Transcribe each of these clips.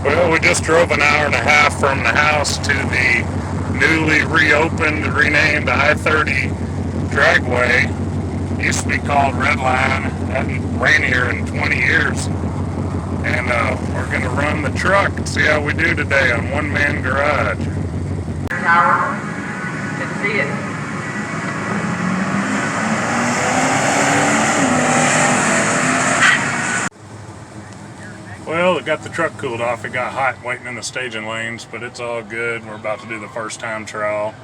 Well, we just drove an hour and a half from the house to the newly reopened, renamed I-30 dragway. Used to be called Red Line. Hadn't rained here in 20 years. And we're going to run the truck and see how we do today on one-man garage. Tower, can see it. Well, it got the truck cooled off. It got hot waiting in the staging lanes, but it's all good. We're about to do the first time trial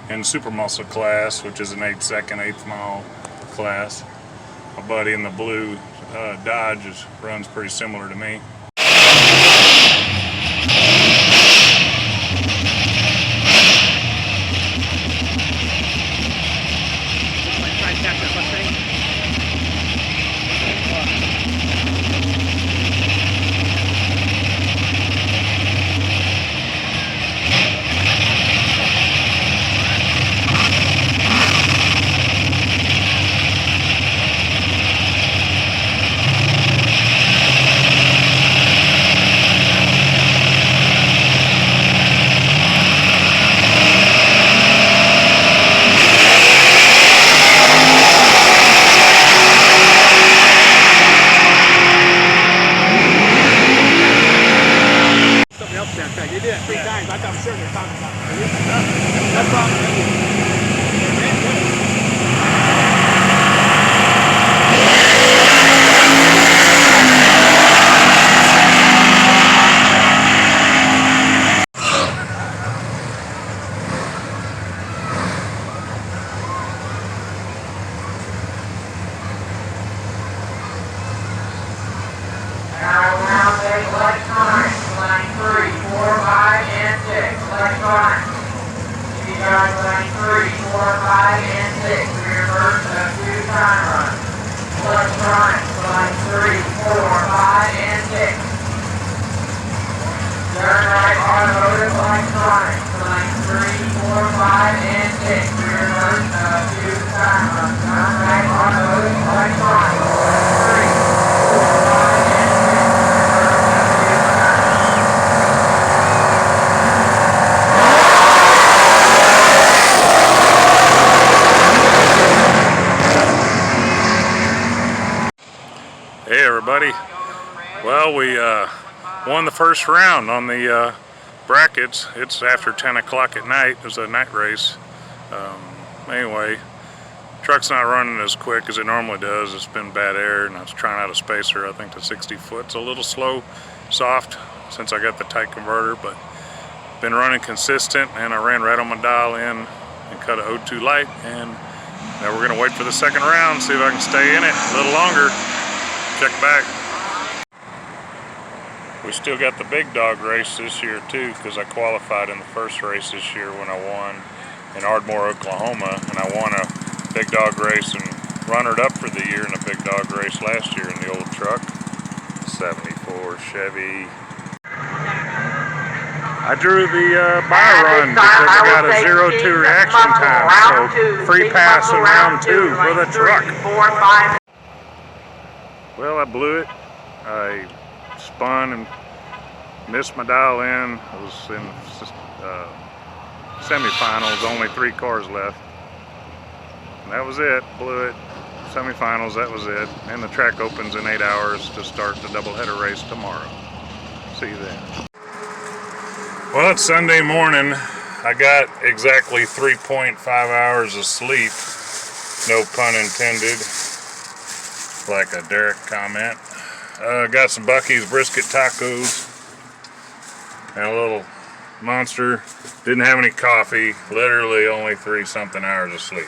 in super muscle class, which is an 8-second, 8th mile class. My buddy in the blue Dodge runs pretty similar to me. You did it 3 times. I thought I'm sure they're talking about it. No problem. Electronics, line 3, 4, 5, and 6. Electronics. You guys, line 3, 4, 5, and 6. Rear version of 2 time runs. Electronics, line 3, 4, 5, and 6. Turn right, automotive, electronics, line 3, 4, 5, and 6. Rear version of 2 time runs. Turn right, automotive, electronics, line 3, 4, 5, and 6. Hey everybody, well we won the first round on the brackets. It's after 10 o'clock at night. It was a night race. Anyway, truck's not running as quick as it normally does. It's been bad air and I was trying out a spacer. I think the 60 foot's a little slow, soft since I got the tight converter, but been running consistent, and I ran right on my dial in and cut a O2 light, and now we're gonna wait for the second round, see if I can stay in it a little longer. Check back. We still got the big dog race this year too, because I qualified in the first race this year when I won in Ardmore, Oklahoma, and I won a big dog race and runnered up for the year in a big dog race last year in the old truck, 74 Chevy. I drew the buy run because I got a 0-2 reaction time, so free pass in round 2 for the truck. Well, I blew it. I spun and missed my dial in. I was in semifinals, only 3 cars left. And that was it, blew it. Semifinals, that was it. And the track opens in 8 hours to start the doubleheader race tomorrow. See you then. Well, it's Sunday morning. I got exactly 3.5 hours of sleep. No pun intended. Like a Derek comment. Got some Buc-ee's brisket tacos and a little Monster. Didn't have any coffee. Literally only 3-something hours of sleep.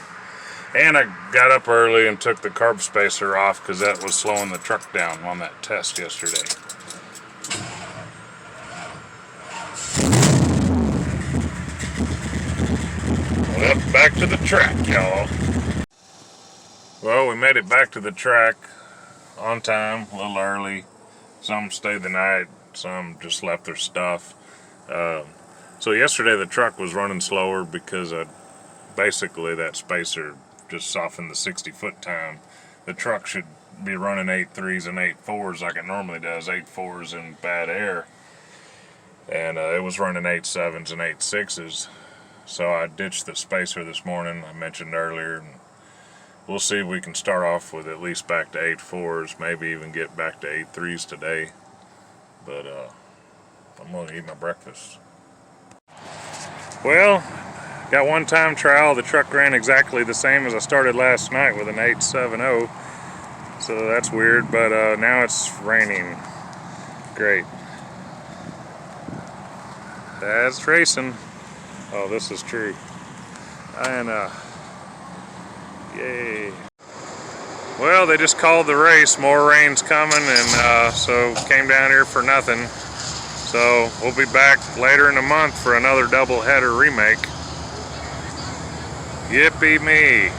And I got up early and took the carb spacer off because that was slowing the truck down on that test yesterday. Well, back to the track, y'all. Well, we made it back to the track on time, a little early. Some stayed the night, some just left their stuff. So yesterday the truck was running slower because basically that spacer just softened the 60-foot time. The truck should be running 8.3s and 8.4s like it normally does, 8.4s in bad air. and it was running 8.7s and 8.6s. So I ditched the spacer this morning, I mentioned earlier, and we'll see if we can start off with at least back to 8.4s, maybe even get back to 8.3s today. But I'm gonna eat my breakfast. Well, got one time trial. The truck ran exactly the same as I started last night with an 8.70. So that's weird, but now it's raining. Great. That's racing. Oh, this is true. And yay. Well, they just called the race. More rain's coming, and so came down here for nothing. So we'll be back later in the month for another double header remake. Yippee me.